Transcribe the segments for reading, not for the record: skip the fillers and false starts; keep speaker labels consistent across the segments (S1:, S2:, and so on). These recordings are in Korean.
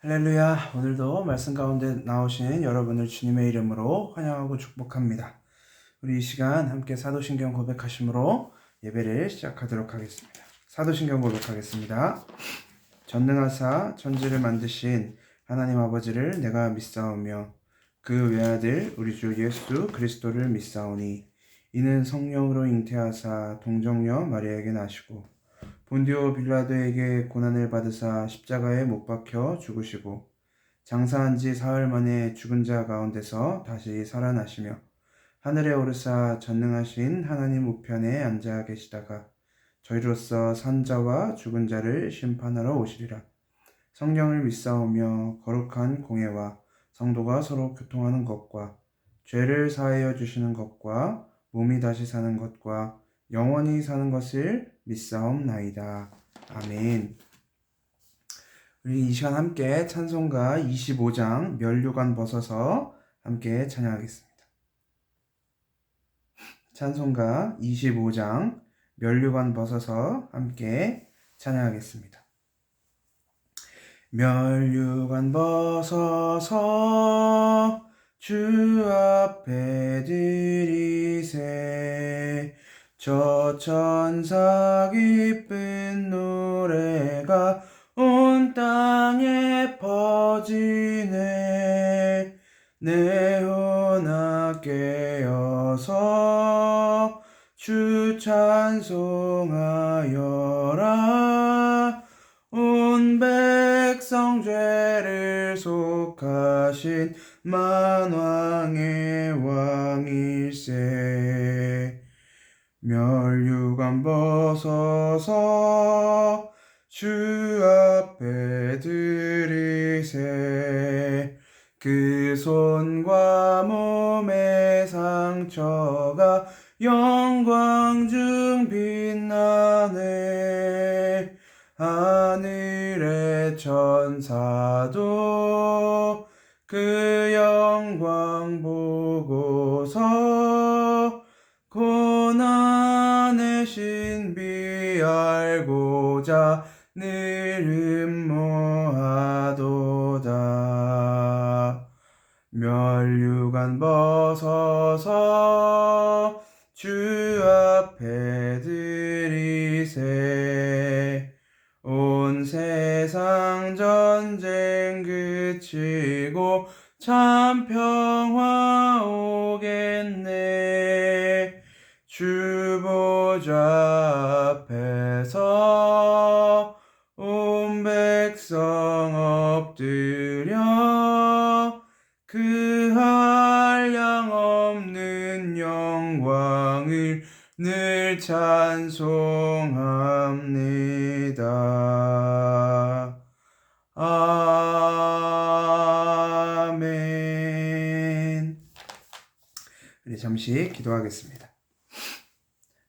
S1: 할렐루야. 오늘도 말씀 가운데 나오신 여러분을 주님의 이름으로 환영하고 축복합니다. 우리 이 시간 함께 사도신경 고백하심으로 예배를 시작하도록 하겠습니다. 사도신경 고백하겠습니다. 전능하사 천지를 만드신 하나님 아버지를 내가 믿사오며 그 외아들 우리 주 예수 그리스도를 믿사오니 이는 성령으로 잉태하사 동정녀 마리아에게 나시고 본디오 빌라도에게 고난을 받으사 십자가에 못 박혀 죽으시고 장사한 지 사흘 만에 죽은 자 가운데서 다시 살아나시며 하늘에 오르사 전능하신 하나님 우편에 앉아 계시다가 저희로서 산 자와 죽은 자를 심판하러 오시리라. 성령을 믿사오며 거룩한 공예와 성도가 서로 교통하는 것과 죄를 사하여 주시는 것과 몸이 다시 사는 것과 영원히 사는 것을 믿사옵나이다. 아멘. 우리 이 시간 함께 찬송가 25장 면류관 벗어서 함께 찬양하겠습니다. 찬송가 25장 면류관 벗어서 함께 찬양하겠습니다. 면류관 벗어서 주 앞에 드리세 저 천사 기쁜 노래가 온 땅에 퍼지네 내 혼아 깨어서 주 찬송하여라 온 백성 죄를 속하신 만왕의 왕일세 면류관 벗어서 주 앞에 드리세 그 손과 몸의 상처가 영광 중 빛나네 하늘의 천사도 그 영광 보고서 고난의 신비 알고자 늘 음모하도다 면류관 벗어서 주 앞에 드리세 온 세상 전쟁 그치고 참 평화 오겠네 주 보좌 앞에서 온 백성 엎드려 그 한량 없는 영광을 늘 찬송합니다. 아멘. 우리 잠시 기도하겠습니다.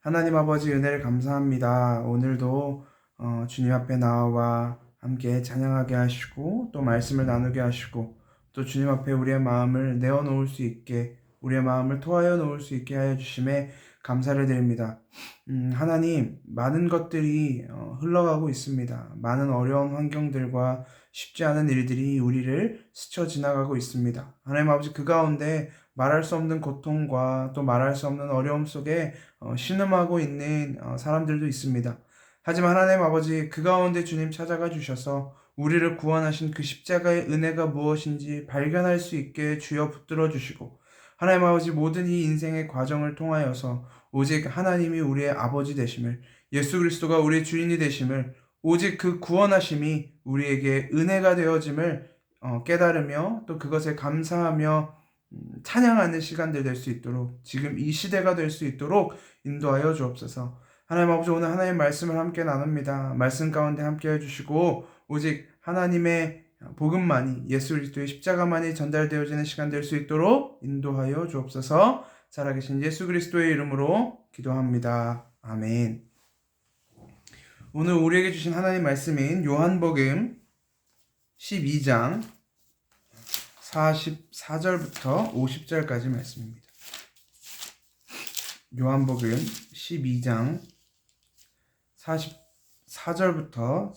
S1: 하나님 아버지 은혜를 감사합니다. 오늘도 주님 앞에 나와 함께 찬양하게 하시고 또 말씀을 나누게 하시고 또 주님 앞에 우리의 마음을 내어놓을 수 있게 우리의 마음을 토하여 놓을 수 있게 하여 주심에 감사를 드립니다. 하나님 많은 것들이 흘러가고 있습니다. 많은 어려운 환경들과 쉽지 않은 일들이 우리를 스쳐 지나가고 있습니다. 하나님 아버지 그 가운데 말할 수 없는 고통과 또 말할 수 없는 어려움 속에 신음하고 있는 사람들도 있습니다. 하지만 하나님 아버지 그 가운데 주님 찾아가 주셔서 우리를 구원하신 그 십자가의 은혜가 무엇인지 발견할 수 있게 주여 붙들어 주시고 하나님 아버지 모든 이 인생의 과정을 통하여서 오직 하나님이 우리의 아버지 되심을 예수 그리스도가 우리의 주인이 되심을 오직 그 구원하심이 우리에게 은혜가 되어짐을 깨달으며 또 그것에 감사하며 찬양하는 시간들 될 수 있도록 지금 이 시대가 될 수 있도록 인도하여 주옵소서. 하나님 아버지 오늘 하나님의 말씀을 함께 나눕니다. 말씀 가운데 함께 해주시고 오직 하나님의 복음만이 예수 그리스도의 십자가만이 전달되어지는 시간 될 수 있도록 인도하여 주옵소서. 살아계신 예수 그리스도의 이름으로 기도합니다. 아멘. 오늘 우리에게 주신 하나님 말씀인 요한복음 12장 44절부터 50절까지 말씀입니다. 요한복음 12장 44절부터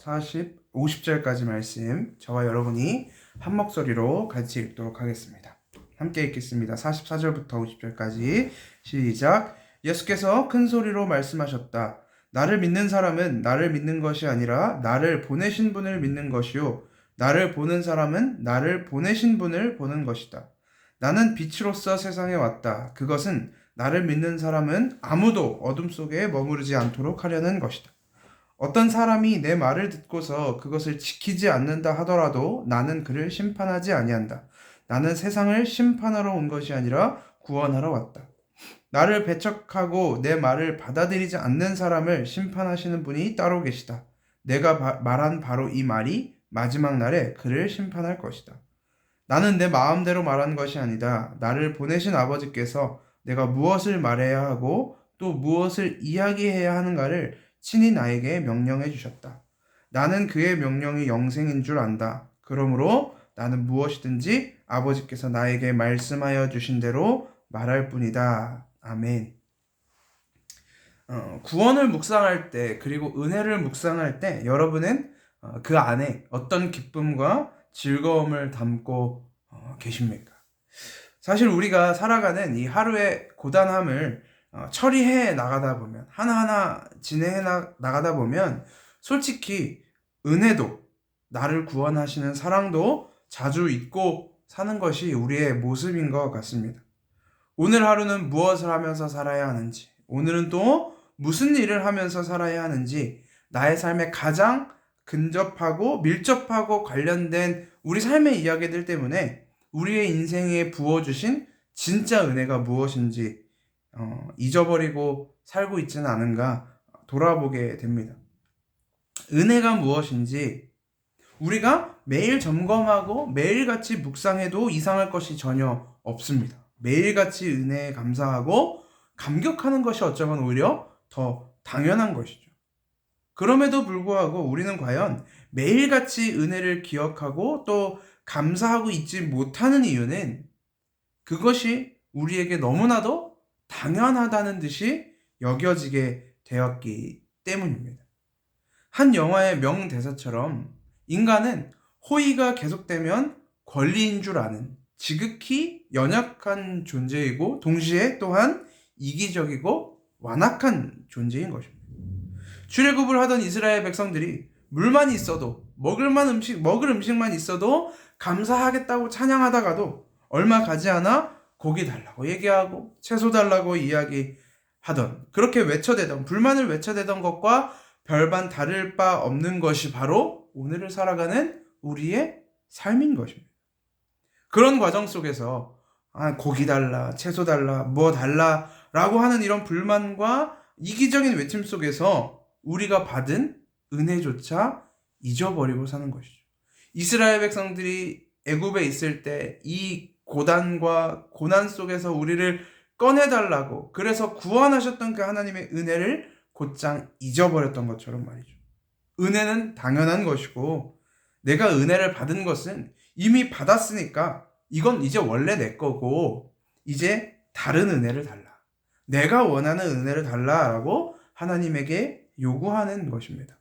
S1: 50절까지 말씀 저와 여러분이 한 목소리로 같이 읽도록 하겠습니다. 함께 읽겠습니다. 44절부터 50절까지 시작. 예수께서 큰 소리로 말씀하셨다. 나를 믿는 사람은 나를 믿는 것이 아니라 나를 보내신 분을 믿는 것이요 나를 보는 사람은 나를 보내신 분을 보는 것이다. 나는 빛으로서 세상에 왔다. 그것은 나를 믿는 사람은 아무도 어둠 속에 머무르지 않도록 하려는 것이다. 어떤 사람이 내 말을 듣고서 그것을 지키지 않는다 하더라도 나는 그를 심판하지 아니한다. 나는 세상을 심판하러 온 것이 아니라 구원하러 왔다. 나를 배척하고 내 말을 받아들이지 않는 사람을 심판하시는 분이 따로 계시다. 내가 말한 바로 이 말이 마지막 날에 그를 심판할 것이다. 나는 내 마음대로 말한 것이 아니다. 나를 보내신 아버지께서 내가 무엇을 말해야 하고 또 무엇을 이야기해야 하는가를 친히 나에게 명령해 주셨다. 나는 그의 명령이 영생인 줄 안다. 그러므로 나는 무엇이든지 아버지께서 나에게 말씀하여 주신 대로 말할 뿐이다. 아멘. 구원을 묵상할 때 그리고 은혜를 묵상할 때 여러분은 그 안에 어떤 기쁨과 즐거움을 담고 계십니까? 사실 우리가 살아가는 이 하루의 고단함을 처리해 나가다 보면 하나하나 진행해 나가다 보면 솔직히 은혜도 나를 구원하시는 사랑도 자주 잊고 사는 것이 우리의 모습인 것 같습니다. 오늘 하루는 무엇을 하면서 살아야 하는지, 오늘은 또 무슨 일을 하면서 살아야 하는지, 나의 삶에 가장 근접하고 밀접하고 관련된 우리 삶의 이야기들 때문에 우리의 인생에 부어주신 진짜 은혜가 무엇인지 잊어버리고 살고 있지는 않은가 돌아보게 됩니다. 은혜가 무엇인지 우리가 매일 점검하고 매일같이 묵상해도 이상할 것이 전혀 없습니다. 매일같이 은혜에 감사하고 감격하는 것이 어쩌면 오히려 더 당연한 것이죠. 그럼에도 불구하고 우리는 과연 매일같이 은혜를 기억하고 또 감사하고 있지 못하는 이유는 그것이 우리에게 너무나도 당연하다는 듯이 여겨지게 되었기 때문입니다. 한 영화의 명대사처럼 인간은 호의가 계속되면 권리인 줄 아는 지극히 연약한 존재이고 동시에 또한 이기적이고 완악한 존재인 것입니다. 출애굽을 하던 이스라엘 백성들이 물만 있어도 먹을 음식만 있어도 감사하겠다고 찬양하다가도 얼마 가지 않아 고기 달라고 얘기하고 채소 달라고 이야기하던 그렇게 외쳐대던 불만을 외쳐대던 것과 별반 다를 바 없는 것이 바로 오늘을 살아가는 우리의 삶인 것입니다. 그런 과정 속에서 고기 달라, 채소 달라, 뭐 달라 라고 하는 이런 불만과 이기적인 외침 속에서 우리가 받은 은혜조차 잊어버리고 사는 것이죠. 이스라엘 백성들이 애굽에 있을 때 이 고단과 고난 속에서 우리를 꺼내달라고 그래서 구원하셨던 그 하나님의 은혜를 곧장 잊어버렸던 것처럼 말이죠. 은혜는 당연한 것이고 내가 은혜를 받은 것은 이미 받았으니까 이건 이제 원래 내 거고 이제 다른 은혜를 달라. 내가 원하는 은혜를 달라라고 하나님에게 요구하는 것입니다.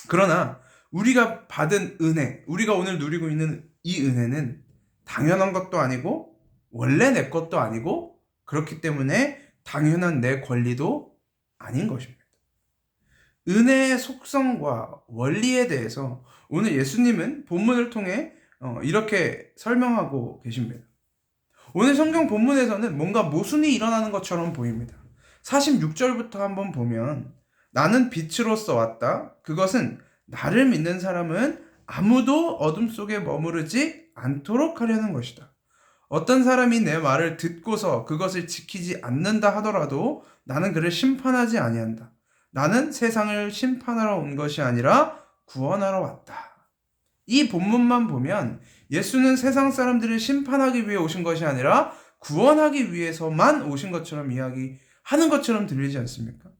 S1: 그러나 우리가 받은 은혜, 우리가 오늘 누리고 있는 이 은혜는 당연한 것도 아니고 원래 내 것도 아니고 그렇기 때문에 당연한 내 권리도 아닌 것입니다. 은혜의 속성과 원리에 대해서 오늘 예수님은 본문을 통해 이렇게 설명하고 계십니다. 오늘 성경 본문에서는 뭔가 모순이 일어나는 것처럼 보입니다. 46절부터 한번 보면 나는 빛으로서 왔다. 그것은 나를 믿는 사람은 아무도 어둠 속에 머무르지 않도록 하려는 것이다. 어떤 사람이 내 말을 듣고서 그것을 지키지 않는다 하더라도 나는 그를 심판하지 아니한다. 나는 세상을 심판하러 온 것이 아니라 구원하러 왔다. 이 본문만 보면 예수는 세상 사람들을 심판하기 위해 오신 것이 아니라 구원하기 위해서만 오신 것처럼 이야기하는 것처럼 들리지 않습니까?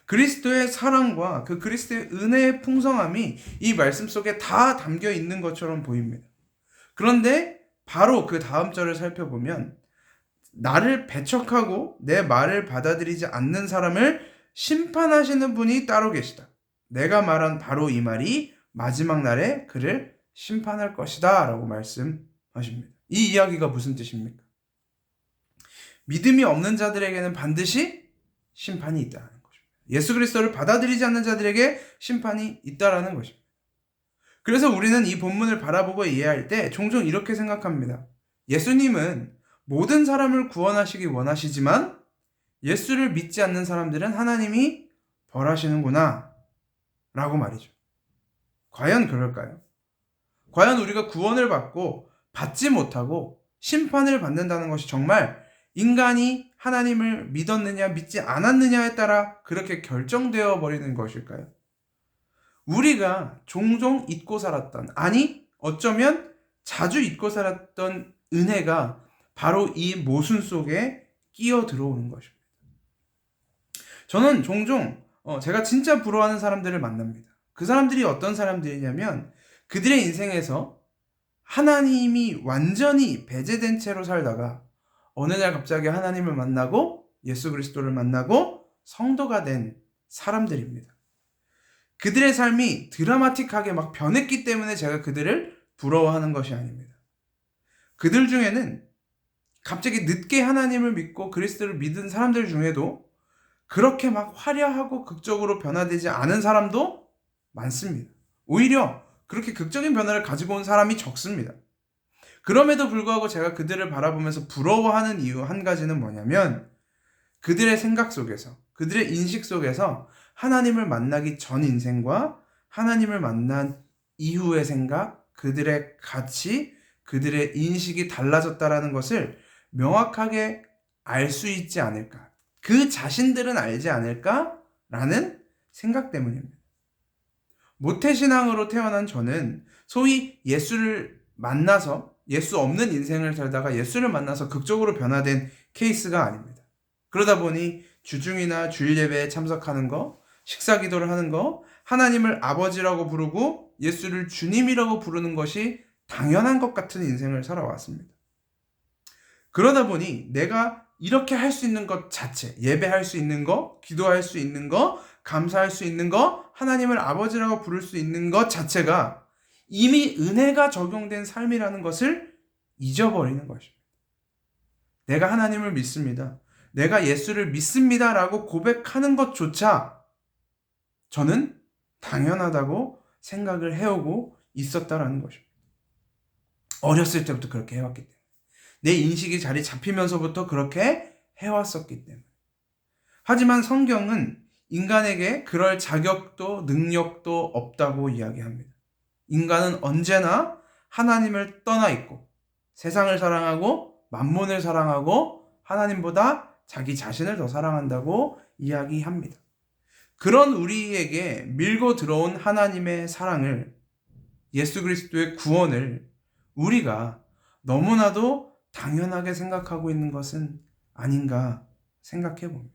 S1: 그리스도의 사랑과 그 그리스도의 은혜의 풍성함이 이 말씀 속에 다 담겨 있는 것처럼 보입니다. 그런데 바로 그 다음 절을 살펴보면 나를 배척하고 내 말을 받아들이지 않는 사람을 심판하시는 분이 따로 계시다. 내가 말한 바로 이 말이 마지막 날에 그를 심판할 것이다 라고 말씀하십니다. 이 이야기가 무슨 뜻입니까? 믿음이 없는 자들에게는 반드시 심판이 있다는 것입니다. 예수 그리스도를 받아들이지 않는 자들에게 심판이 있다라는 것입니다. 그래서 우리는 이 본문을 바라보고 이해할 때 종종 이렇게 생각합니다. 예수님은 모든 사람을 구원하시기 원하시지만 예수를 믿지 않는 사람들은 하나님이 벌하시는구나 라고 말이죠. 과연 그럴까요? 과연 우리가 구원을 받고 받지 못하고 심판을 받는다는 것이 정말 인간이 하나님을 믿었느냐 믿지 않았느냐에 따라 그렇게 결정되어 버리는 것일까요? 우리가 종종 잊고 살았던, 아니 어쩌면 자주 잊고 살았던 은혜가 바로 이 모순 속에 끼어 들어오는 것입니다. 저는 종종 제가 진짜 부러워하는 사람들을 만납니다. 그 사람들이 어떤 사람들이냐면 그들의 인생에서 하나님이 완전히 배제된 채로 살다가 어느 날 갑자기 하나님을 만나고 예수 그리스도를 만나고 성도가 된 사람들입니다. 그들의 삶이 드라마틱하게 막 변했기 때문에 제가 그들을 부러워하는 것이 아닙니다. 그들 중에는 갑자기 늦게 하나님을 믿고 그리스도를 믿은 사람들 중에도 그렇게 막 화려하고 극적으로 변화되지 않은 사람도 많습니다. 오히려 그렇게 극적인 변화를 가지고 온 사람이 적습니다. 그럼에도 불구하고 제가 그들을 바라보면서 부러워하는 이유 한 가지는 뭐냐면 그들의 생각 속에서, 그들의 인식 속에서 하나님을 만나기 전 인생과 하나님을 만난 이후의 생각, 그들의 가치, 그들의 인식이 달라졌다라는 것을 명확하게 알 수 있지 않을까. 그 자신들은 알지 않을까라는 생각 때문입니다. 모태신앙으로 태어난 저는 소위 예수를 만나서 예수 없는 인생을 살다가 예수를 만나서 극적으로 변화된 케이스가 아닙니다. 그러다 보니 주중이나 주일 예배에 참석하는 거, 식사 기도를 하는 거, 하나님을 아버지라고 부르고 예수를 주님이라고 부르는 것이 당연한 것 같은 인생을 살아왔습니다. 그러다 보니 내가 이렇게 할 수 있는 것 자체, 예배할 수 있는 거, 기도할 수 있는 거, 감사할 수 있는 거, 하나님을 아버지라고 부를 수 있는 것 자체가 이미 은혜가 적용된 삶이라는 것을 잊어버리는 것입니다. 내가 하나님을 믿습니다. 내가 예수를 믿습니다 라고 고백하는 것조차 저는 당연하다고 생각을 해오고 있었다라는 것입니다. 어렸을 때부터 그렇게 해왔기 때문에. 내 인식이 자리 잡히면서부터 그렇게 해왔었기 때문에. 하지만 성경은 인간에게 그럴 자격도 능력도 없다고 이야기합니다. 인간은 언제나 하나님을 떠나 있고 세상을 사랑하고 만몬을 사랑하고 하나님보다 자기 자신을 더 사랑한다고 이야기합니다. 그런 우리에게 밀고 들어온 하나님의 사랑을, 예수 그리스도의 구원을 우리가 너무나도 당연하게 생각하고 있는 것은 아닌가 생각해 봅니다.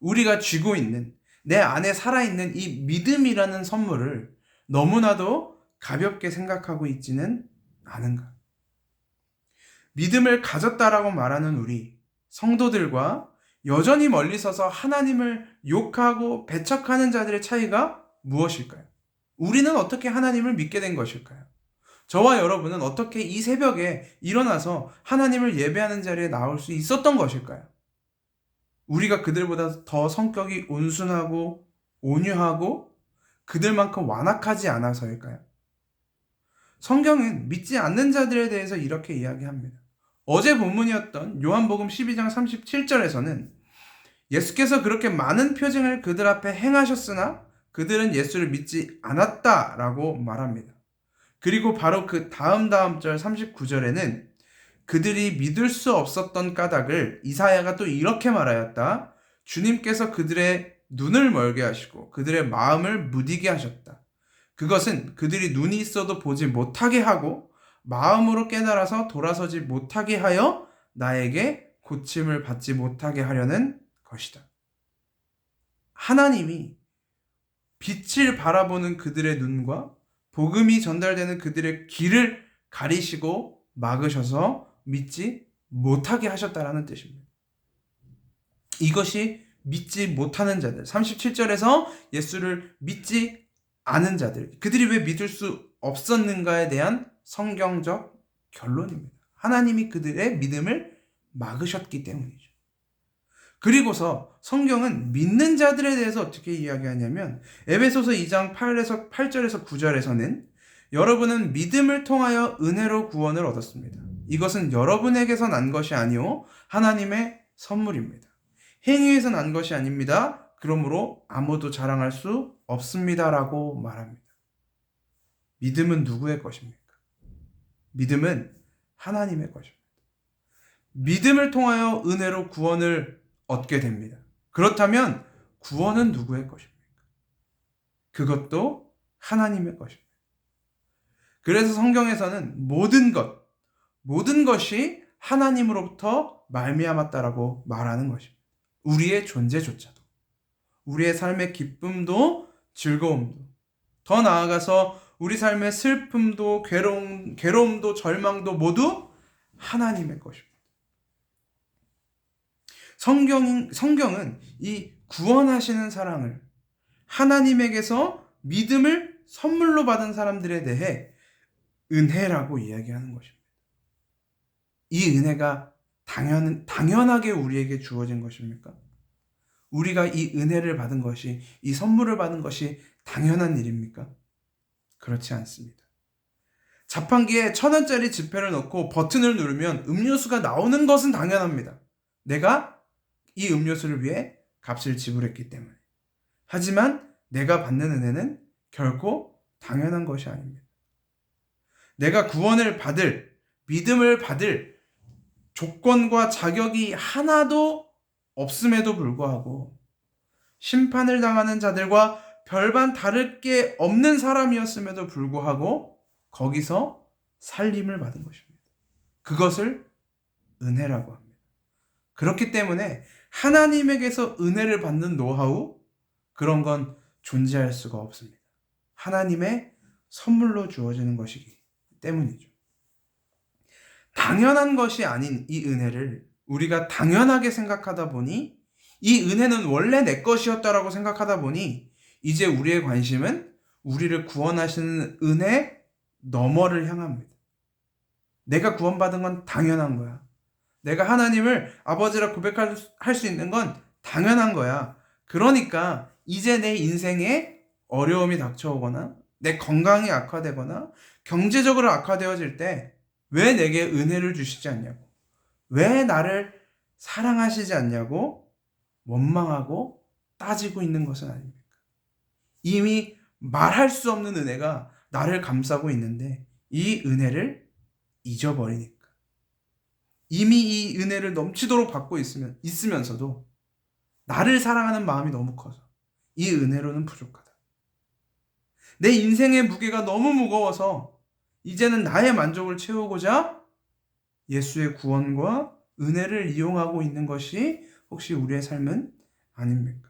S1: 우리가 쥐고 있는, 내 안에 살아있는 이 믿음이라는 선물을 너무나도 가볍게 생각하고 있지는 않은가. 믿음을 가졌다라고 말하는 우리 성도들과 여전히 멀리 서서 하나님을 욕하고 배척하는 자들의 차이가 무엇일까요? 우리는 어떻게 하나님을 믿게 된 것일까요? 저와 여러분은 어떻게 이 새벽에 일어나서 하나님을 예배하는 자리에 나올 수 있었던 것일까요? 우리가 그들보다 더 성격이 온순하고 온유하고 그들만큼 완악하지 않아서일까요? 성경은 믿지 않는 자들에 대해서 이렇게 이야기합니다. 어제 본문이었던 요한복음 12장 37절에서는 예수께서 그렇게 많은 표징을 그들 앞에 행하셨으나 그들은 예수를 믿지 않았다라고 말합니다. 그리고 바로 그 다음 절 39절에는 그들이 믿을 수 없었던 까닭을 이사야가 또 이렇게 말하였다. 주님께서 그들의 눈을 멀게 하시고 그들의 마음을 무디게 하셨다. 그것은 그들이 눈이 있어도 보지 못하게 하고 마음으로 깨달아서 돌아서지 못하게 하여 나에게 고침을 받지 못하게 하려는 것이다. 하나님이 빛을 바라보는 그들의 눈과 복음이 전달되는 그들의 귀를 가리시고 막으셔서 믿지 못하게 하셨다라는 뜻입니다. 이것이 믿지 못하는 자들, 37절에서 예수를 믿지 않은 자들, 그들이 왜 믿을 수 없었는가에 대한 성경적 결론입니다. 하나님이 그들의 믿음을 막으셨기 때문이죠. 그리고서 성경은 믿는 자들에 대해서 어떻게 이야기하냐면 에베소서 2장 8절에서 9절에서는 여러분은 믿음을 통하여 은혜로 구원을 얻었습니다. 이것은 여러분에게서 난 것이 아니요 하나님의 선물입니다. 행위에서 난 것이 아닙니다. 그러므로 아무도 자랑할 수 없습니다. 라고 말합니다. 믿음은 누구의 것입니까? 믿음은 하나님의 것입니다. 믿음을 통하여 은혜로 구원을 얻게 됩니다. 그렇다면 구원은 누구의 것입니까? 그것도 하나님의 것입니다. 그래서 성경에서는 모든 것이 하나님으로부터 말미암았다라고 말하는 것입니다. 우리의 존재조차도, 우리의 삶의 기쁨도 즐거움도, 더 나아가서 우리 삶의 슬픔도 괴로움도 절망도 모두 하나님의 것입니다. 성경은 이 구원하시는 사랑을, 하나님에게서 믿음을 선물로 받은 사람들에 대해 은혜라고 이야기하는 것입니다. 이 은혜가 당연하게 우리에게 주어진 것입니까? 우리가 이 은혜를 받은 것이, 이 선물을 받은 것이 당연한 일입니까? 그렇지 않습니다. 자판기에 1,000원짜리 지폐를 넣고 버튼을 누르면 음료수가 나오는 것은 당연합니다. 내가 이 음료수를 위해 값을 지불했기 때문에. 하지만 내가 받는 은혜는 결코 당연한 것이 아닙니다. 내가 구원을 받을, 믿음을 받을 조건과 자격이 하나도 없음에도 불구하고 심판을 당하는 자들과 별반 다를 게 없는 사람이었음에도 불구하고 거기서 살림을 받은 것입니다. 그것을 은혜라고 합니다. 그렇기 때문에 하나님에게서 은혜를 받는 노하우, 그런 건 존재할 수가 없습니다. 하나님의 선물로 주어지는 것이기 때문이죠. 당연한 것이 아닌 이 은혜를 우리가 당연하게 생각하다 보니, 이 은혜는 원래 내 것이었다라고 생각하다 보니 이제 우리의 관심은 우리를 구원하시는 은혜 너머를 향합니다. 내가 구원받은 건 당연한 거야. 내가 하나님을 아버지라 고백할 수 있는 건 당연한 거야. 그러니까 이제 내 인생에 어려움이 닥쳐오거나 내 건강이 악화되거나 경제적으로 악화되어질 때 왜 내게 은혜를 주시지 않냐고, 왜 나를 사랑하시지 않냐고 원망하고 따지고 있는 것은 아닙니까? 이미 말할 수 없는 은혜가 나를 감싸고 있는데 이 은혜를 잊어버리니까. 이미 이 은혜를 넘치도록 받고 있으면서도 나를 사랑하는 마음이 너무 커서 이 은혜로는 부족하다. 내 인생의 무게가 너무 무거워서 이제는 나의 만족을 채우고자 예수의 구원과 은혜를 이용하고 있는 것이 혹시 우리의 삶은 아닙니까?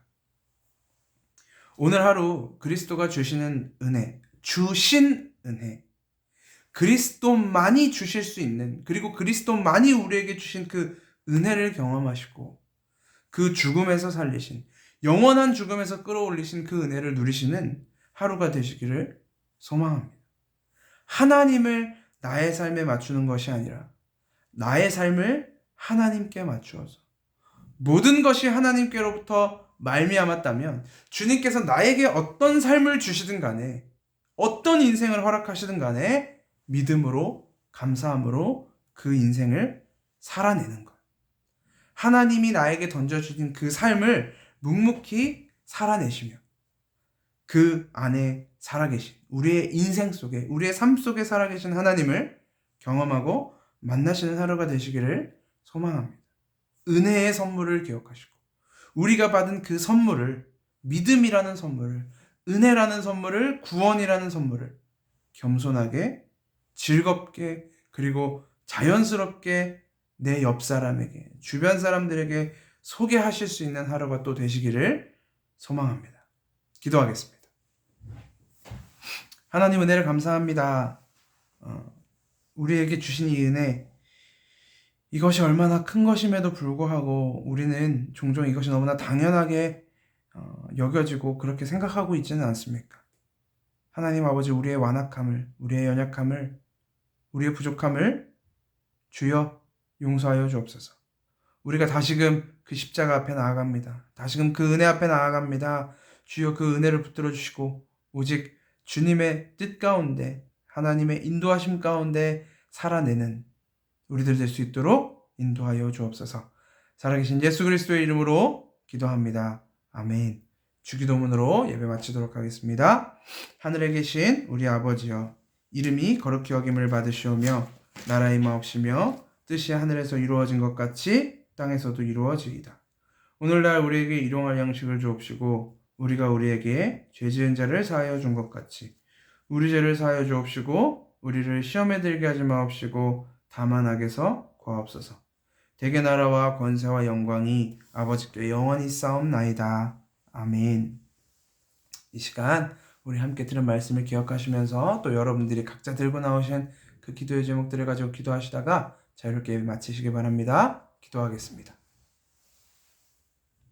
S1: 오늘 하루 그리스도가 주시는 은혜, 주신 은혜, 그리스도만이 주실 수 있는, 그리고 그리스도만이 우리에게 주신 그 은혜를 경험하시고 그 죽음에서 살리신, 영원한 죽음에서 끌어올리신 그 은혜를 누리시는 하루가 되시기를 소망합니다. 하나님을 나의 삶에 맞추는 것이 아니라 나의 삶을 하나님께 맞추어서 모든 것이 하나님께로부터 말미암았다면 주님께서 나에게 어떤 삶을 주시든 간에, 어떤 인생을 허락하시든 간에 믿음으로, 감사함으로 그 인생을 살아내는 것. 하나님이 나에게 던져주신 그 삶을 묵묵히 살아내시며 그 안에 살아계신, 우리의 인생 속에, 우리의 삶 속에 살아계신 하나님을 경험하고 만나시는 하루가 되시기를 소망합니다. 은혜의 선물을 기억하시고 우리가 받은 그 선물을, 믿음이라는 선물을, 은혜라는 선물을, 구원이라는 선물을 겸손하게, 즐겁게, 그리고 자연스럽게 내 옆 사람에게, 주변 사람들에게 소개하실 수 있는 하루가 또 되시기를 소망합니다. 기도하겠습니다. 하나님, 은혜를 감사합니다. 우리에게 주신 이 은혜, 이것이 얼마나 큰 것임에도 불구하고 우리는 종종 이것이 너무나 당연하게 여겨지고 그렇게 생각하고 있지는 않습니까? 하나님 아버지, 우리의 완악함을, 우리의 연약함을, 우리의 부족함을 주여 용서하여 주옵소서. 우리가 다시금 그 십자가 앞에 나아갑니다. 다시금 그 은혜 앞에 나아갑니다. 주여 그 은혜를 붙들어 주시고 오직 주님의 뜻 가운데, 하나님의 인도하심 가운데 살아내는 우리들 될 수 있도록 인도하여 주옵소서. 살아계신 예수 그리스도의 이름으로 기도합니다. 아멘. 주기도문으로 예배 마치도록 하겠습니다. 하늘에 계신 우리 아버지여, 이름이 거룩히 여김을 받으시오며 나라의 마옵시며 뜻이 하늘에서 이루어진 것 같이 땅에서도 이루어지이다. 오늘날 우리에게 일용할 양식을 주옵시고 우리가 우리에게 죄 지은 자를 사하여 준 것 같이 우리 죄를 사하여 주옵시고 우리를 시험에 들게 하지 마옵시고 다만 악에서 구하옵소서. 대개 나라와 권세와 영광이 아버지께 영원히 싸움나이다. 아멘. 이 시간 우리 함께 들은 말씀을 기억하시면서 또 여러분들이 각자 들고 나오신 그 기도의 제목들을 가지고 기도하시다가 자유롭게 마치시기 바랍니다. 기도하겠습니다.